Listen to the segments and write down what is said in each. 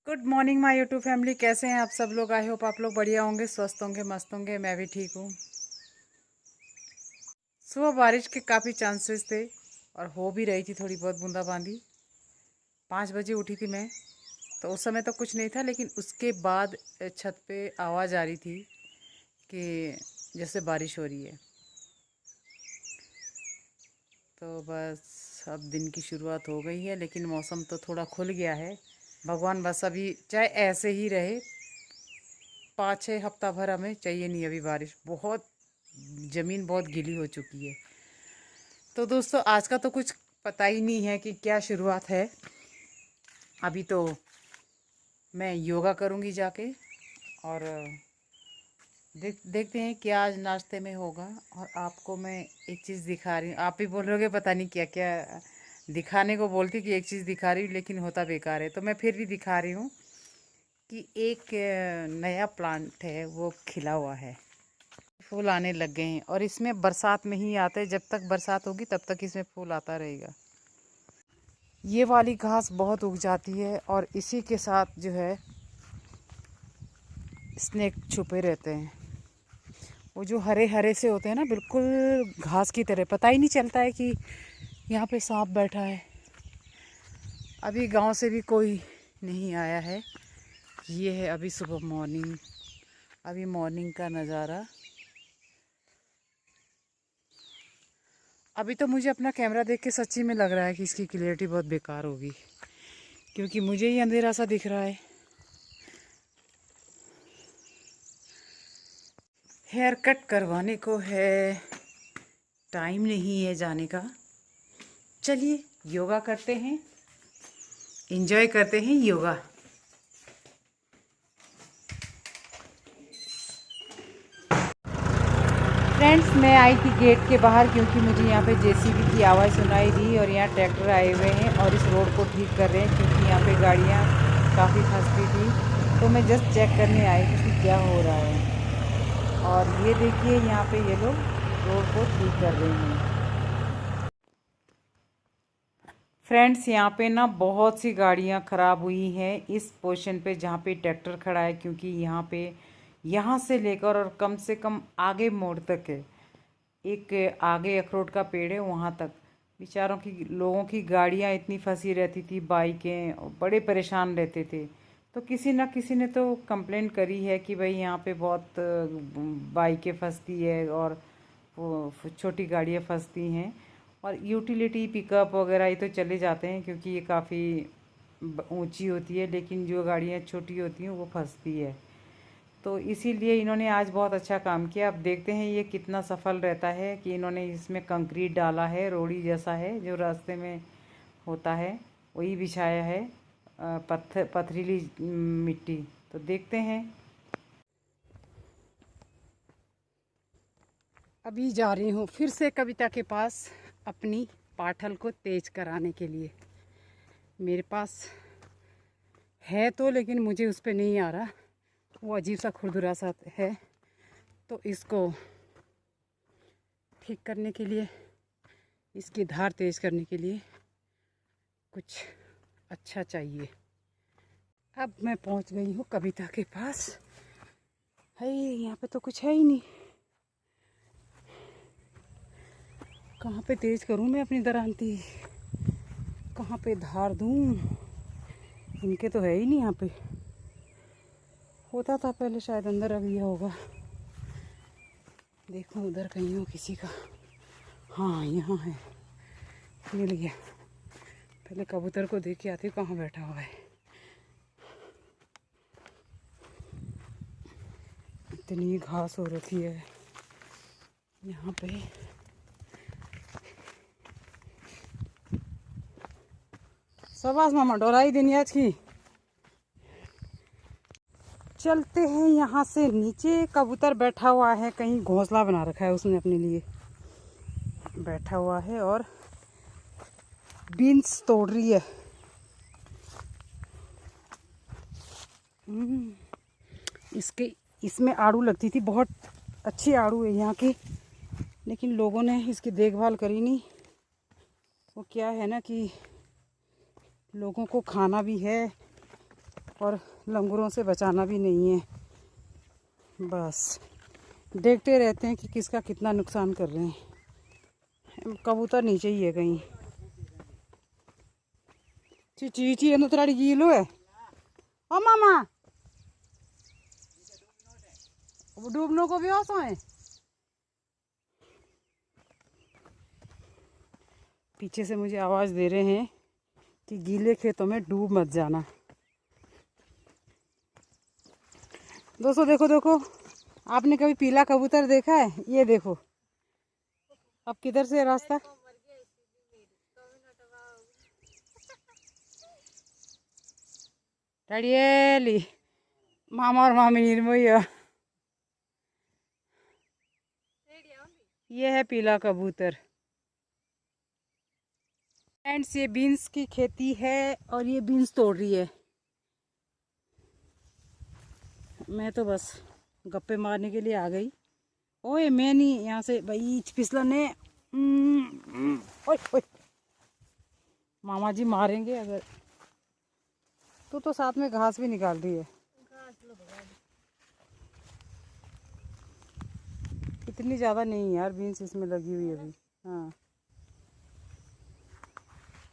Good morning my YouTube family. कैसे हैं आप सब लोग? आई होप आप लोग बढ़िया होंगे, स्वस्थ होंगे, मस्त होंगे। मैं भी ठीक हूँ। सुबह बारिश के काफ़ी चांसेस थे और हो भी रही थी थोड़ी बहुत बूंदाबांदी। 5 बजे उठी थी मैं, तो उस समय तो कुछ नहीं था, लेकिन उसके बाद छत पे आवाज़ आ रही थी कि जैसे बारिश हो रही है। तो बस अब दिन की शुरुआत हो गई है, लेकिन मौसम तो थोड़ा खुल गया है। भगवान बस अभी चाहे ऐसे ही रहे, 5-6 हफ्ता भर हमें चाहिए नहीं अभी बारिश। बहुत ज़मीन बहुत गीली हो चुकी है। तो दोस्तों, आज का तो कुछ पता ही नहीं है कि क्या शुरुआत है। अभी तो मैं योगा करूँगी जाके, और देखते हैं क्या आज नाश्ते में होगा। और आपको मैं एक चीज़ दिखा रही हूँ। आप भी बोल रहे होगे पता नहीं क्या क्या दिखाने को बोलती कि एक चीज़ दिखा रही हूँ, लेकिन होता बेकार है। तो मैं फिर भी दिखा रही हूँ कि एक नया प्लांट है, वो खिला हुआ है, फूल आने लग गए हैं। और इसमें बरसात में ही आते हैं, जब तक बरसात होगी तब तक इसमें फूल आता रहेगा। ये वाली घास बहुत उग जाती है और इसी के साथ जो है स्नेक छुपे रहते हैं। वो जो हरे हरे से होते हैं ना, बिल्कुल घास की तरह, पता ही नहीं चलता है कि यहाँ पे सांप बैठा है। अभी गांव से भी कोई नहीं आया है। ये है अभी सुबह मॉर्निंग, अभी मॉर्निंग का नज़ारा। अभी तो मुझे अपना कैमरा देख के सच्ची में लग रहा है कि इसकी क्लियरिटी बहुत बेकार होगी, क्योंकि मुझे ही अंधेरा सा दिख रहा है। हेयर कट करवाने को है, टाइम नहीं है जाने का। चलिए योगा करते हैं, एंजॉय करते हैं योगा। फ्रेंड्स, मैं आई थी गेट के बाहर, क्योंकि मुझे यहाँ पे जेसीबी की आवाज़ सुनाई दी और यहाँ ट्रैक्टर आए हुए हैं और इस रोड को ठीक कर रहे हैं, क्योंकि यहाँ पे गाड़ियाँ काफ़ी फंसती थी। तो मैं जस्ट चेक करने आई थी कि क्या हो रहा है। और ये देखिए, यहाँ पे ये लोग रोड को ठीक कर रहे हैं। फ्रेंड्स, यहाँ पे ना बहुत सी गाड़ियाँ ख़राब हुई हैं इस पोजीशन पे जहाँ पे ट्रैक्टर खड़ा है, क्योंकि यहाँ से लेकर और कम से कम आगे मोड़ तक है। एक आगे अखरोट का पेड़ है, वहाँ तक बेचारों की, लोगों की गाड़ियाँ इतनी फंसी रहती थी, बाइकें, बड़े परेशान रहते थे। तो किसी न किसी ने तो कंप्लेंट करी है कि भाई यहाँ पे बहुत बाइकें फंसती है और वो छोटी गाड़ियाँ फंसती हैं। और यूटिलिटी पिकअप वगैरह ये तो चले जाते हैं, क्योंकि ये काफ़ी ऊंची होती है, लेकिन जो गाड़ियाँ छोटी होती हैं वो फंसती है। तो इसीलिए इन्होंने आज बहुत अच्छा काम किया। अब देखते हैं ये कितना सफल रहता है, कि इन्होंने इसमें कंक्रीट डाला है, रोड़ी जैसा है जो रास्ते में होता है, वही बिछाया है, पथरीली मिट्टी। तो देखते हैं। अभी जा रही हूँ फिर से कविता के पास, अपनी पाठल को तेज कराने के लिए। मेरे पास है तो, लेकिन मुझे उस पर नहीं आ रहा, वो अजीब सा खुरदुरा सा है। तो इसको ठीक करने के लिए, इसकी धार तेज करने के लिए कुछ अच्छा चाहिए। अब मैं पहुंच गई हूँ कविता के पास। है, यहाँ पे तो कुछ है ही नहीं। कहाँ पे तेज करूँ मैं अपनी दरांती, कहाँ पे धार दूँ? इनके तो है ही नहीं यहाँ पे। होता था पहले, शायद अंदर आ गया होगा। देखो उधर कहीं हो किसी का। हाँ, यहाँ है, मिल गया। पहले कबूतर को देख के आती हूँ कहाँ बैठा हुआ है। इतनी घास हो रखी है यहाँ पे। शाबाश मामा, डोराई दिन आज की। चलते हैं यहाँ से नीचे। कबूतर बैठा हुआ है, कहीं घोंसला बना रखा है उसने अपने लिए, बैठा हुआ है और बीन्स तोड़ रही है। इसके इसमें आड़ू लगती थी, बहुत अच्छी आड़ू है यहाँ की, लेकिन लोगों ने इसकी देखभाल करी नहीं। वो क्या है ना कि लोगों को खाना भी है और लंगूरों से बचाना भी नहीं है। बस देखते रहते हैं कि किसका कितना नुकसान कर रहे हैं। कबूतर नीचे ही है कहीं। चीची है तो तेरा गीलो है। ओ मामा वो डूबने को भी आसा है। पीछे से मुझे आवाज़ दे रहे हैं कि गीले खेतों में डूब मत जाना। दोस्तों देखो देखो, आपने कभी पीला कबूतर देखा है? ये देखो अब किधर से रास्ता। डैडी मामा और मामी निर्मोही। ये है पीला कबूतर। फ्रेंड्स ये बीन्स की खेती है और ये बीन्स तोड़ रही है। मैं तो बस गप्पे मारने के लिए आ गई। ओए मैं नहीं, यहाँ से भाई फिसलने। ओए ओए मामा जी मारेंगे अगर। तू तो साथ में घास भी निकाल रही है। इतनी ज़्यादा नहीं यार बीन्स इसमें लगी हुई है अभी। हाँ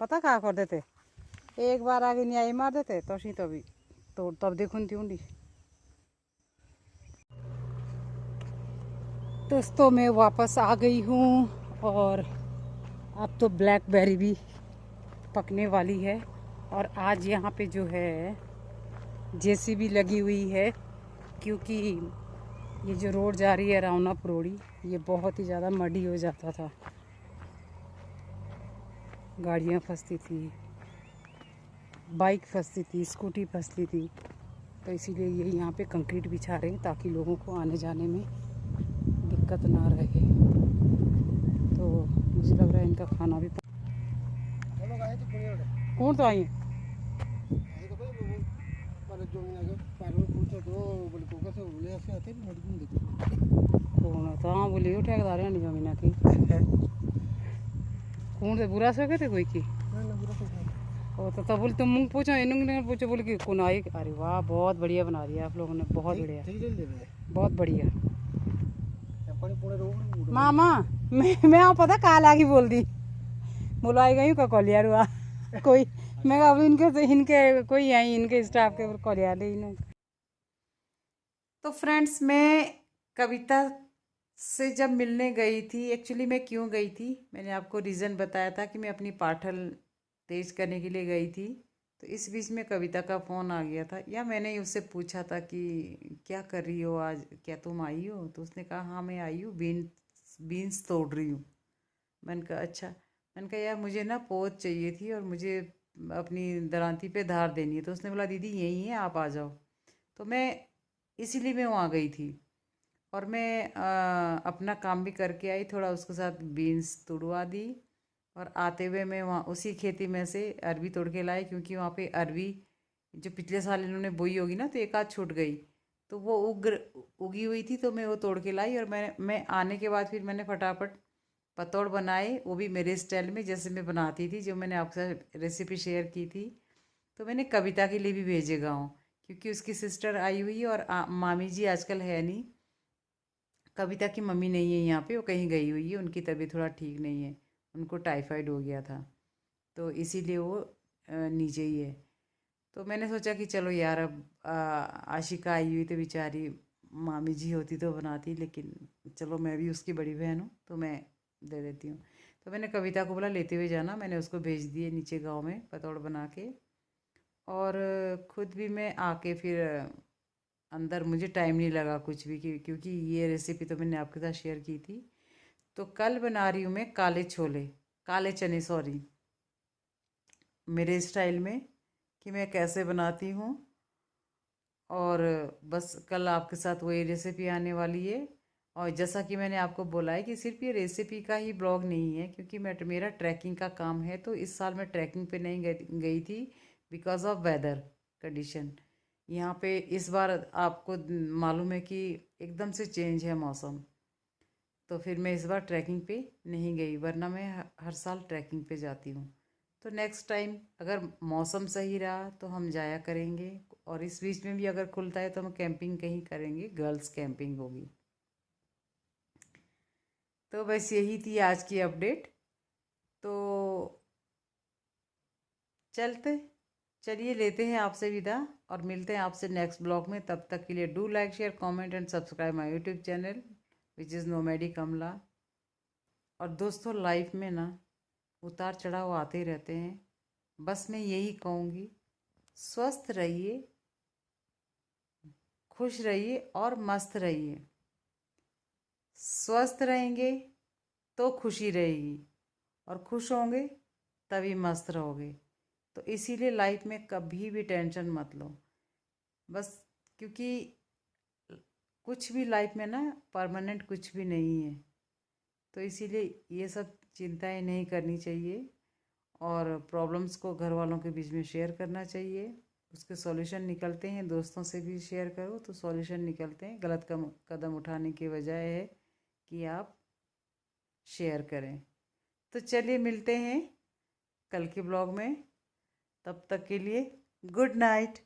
पता क्या कर देते, एक बार आगे न्याय मार देते तो सी तभी तो तब देखून थी। दोस्तों मैं वापस आ गई हूँ और अब तो ब्लैकबेरी भी पकने वाली है। और आज यहाँ पे जो है जेसीबी लगी हुई है, क्योंकि ये जो रोड जा रही है रावना परोड़ी, ये बहुत ही ज़्यादा मडी हो जाता था, गाड़ियाँ फंसती थी, बाइक फंसती थी, स्कूटी फंसती थी। तो इसीलिए ये यहाँ पे कंक्रीट बिछा रहे हैं ताकि लोगों को आने जाने में दिक्कत ना रहे। तो मुझे लग रहा है इनका खाना भी कौन तो आई कौन था बोली ठेकेदार है जमीन की कौन से बुरा सके थे कोई की ओ तो बोले तुम मुँह पूछो इन पूछो बोले कि कौन आई। अरे वाह बहुत बढ़िया बना दिया आप लोगों ने, बहुत बढ़िया बहुत बढ़िया। मामा मैं आप पता काल आगे बोल दी बुलाई गई का कॉलियार हुआ कोई। मैं अब इनके कोई आई इनके स्टाफ के कॉलियार ले। तो फ्रेंड्स मैं कविता से जब मिलने गई थी, एक्चुअली मैं क्यों गई थी, मैंने आपको रीज़न बताया था कि मैं अपनी पाठल तेज करने के लिए गई थी। तो इस बीच में कविता का फ़ोन आ गया था, या मैंने उससे पूछा था कि क्या कर रही हो आज, क्या तुम आई हो? तो उसने कहा हाँ मैं आई हूँ, बीन्स तोड़ रही हूँ। मैंने कहा अच्छा। मैंने कहा यार मुझे ना पोच चाहिए थी और मुझे अपनी दरांती पे धार देनी है। तो उसने बोला दीदी यही है आप आ जाओ। तो मैं इसीलिए मैं वहाँ गई थी और मैं अपना काम भी करके आई, थोड़ा उसके साथ बीन्स तुड़वा दी। और आते हुए मैं वहाँ उसी खेती में से अरबी तोड़ के लाई, क्योंकि वहाँ पे अरबी जो पिछले साल इन्होंने बोई होगी ना तो एक आध छूट गई, तो वो उगी हुई थी, तो मैं वो तोड़ के लाई। और मैं आने के बाद फिर मैंने फटाफट पतौड़ बनाए, वो भी मेरे स्टाइल में जैसे मैं बनाती थी, जो मैंने आपके साथ रेसिपी शेयर की थी। तो मैंने कविता के लिए भी भेजे गाँव, क्योंकि उसकी सिस्टर आई हुई है और मामी जी आजकल है नहीं। कविता की मम्मी नहीं है यहाँ पे, वो कहीं गई हुई है, उनकी तबीयत थोड़ा ठीक नहीं है, उनको टाइफाइड हो गया था, तो इसीलिए वो नीचे ही है। तो मैंने सोचा कि चलो यार अब आशिका आई हुई तो बेचारी मामी जी होती तो बनाती, लेकिन चलो मैं भी उसकी बड़ी बहन हूँ तो मैं दे देती हूँ। तो मैंने कविता को बोला लेते हुए जाना, मैंने उसको भेज दिए नीचे गांव में पतौड़ बना के। और खुद भी मैं आके फिर अंदर, मुझे टाइम नहीं लगा कुछ भी, क्योंकि ये रेसिपी तो मैंने आपके साथ शेयर की थी। तो कल बना रही हूँ मैं काले छोले, काले चने सॉरी, मेरे स्टाइल में कि मैं कैसे बनाती हूँ। और बस कल आपके साथ वही रेसिपी आने वाली है। और जैसा कि मैंने आपको बोला है कि सिर्फ ये रेसिपी का ही ब्लॉग नहीं है, क्योंकि मेरा ट्रैकिंग का काम है, तो इस साल मैं ट्रैकिंग पे नहीं गई थी बिकॉज़ ऑफ वेदर कंडीशन। यहाँ पे इस बार आपको मालूम है कि एकदम से चेंज है मौसम, तो फिर मैं इस बार ट्रैकिंग पे नहीं गई, वरना मैं हर साल ट्रैकिंग पे जाती हूँ। तो नेक्स्ट टाइम अगर मौसम सही रहा तो हम जाया करेंगे, और इस बीच में भी अगर खुलता है तो हम कैंपिंग कहीं करेंगे, गर्ल्स कैंपिंग होगी। तो बस यही थी आज की अपडेट। तो चलिए लेते हैं आपसे विदा, और मिलते हैं आपसे नेक्स्ट ब्लॉग में। तब तक के लिए do like, share, comment and subscribe my YouTube channel which is Nomady Kamla. और दोस्तों, लाइफ में ना उतार चढ़ाव आते ही रहते हैं, बस मैं यही कहूँगी, स्वस्थ रहिए, खुश रहिए और मस्त रहिए। स्वस्थ रहेंगे तो खुशी रहेगी, और खुश होंगे तभी मस्त रहोगे। तो इसीलिए लाइफ में कभी भी टेंशन मत लो, बस, क्योंकि कुछ भी लाइफ में ना परमानेंट कुछ भी नहीं है। तो इसीलिए ये सब चिंताएं नहीं करनी चाहिए, और प्रॉब्लम्स को घर वालों के बीच में शेयर करना चाहिए। उसके सॉल्यूशन निकलते हैं, दोस्तों से भी शेयर करो तो सॉल्यूशन निकलते हैं। गलत कदम उठाने के बजाय है कि आप शेयर करें। तो चलिए मिलते हैं कल के ब्लॉग में, तब तक के लिए गुड नाइट।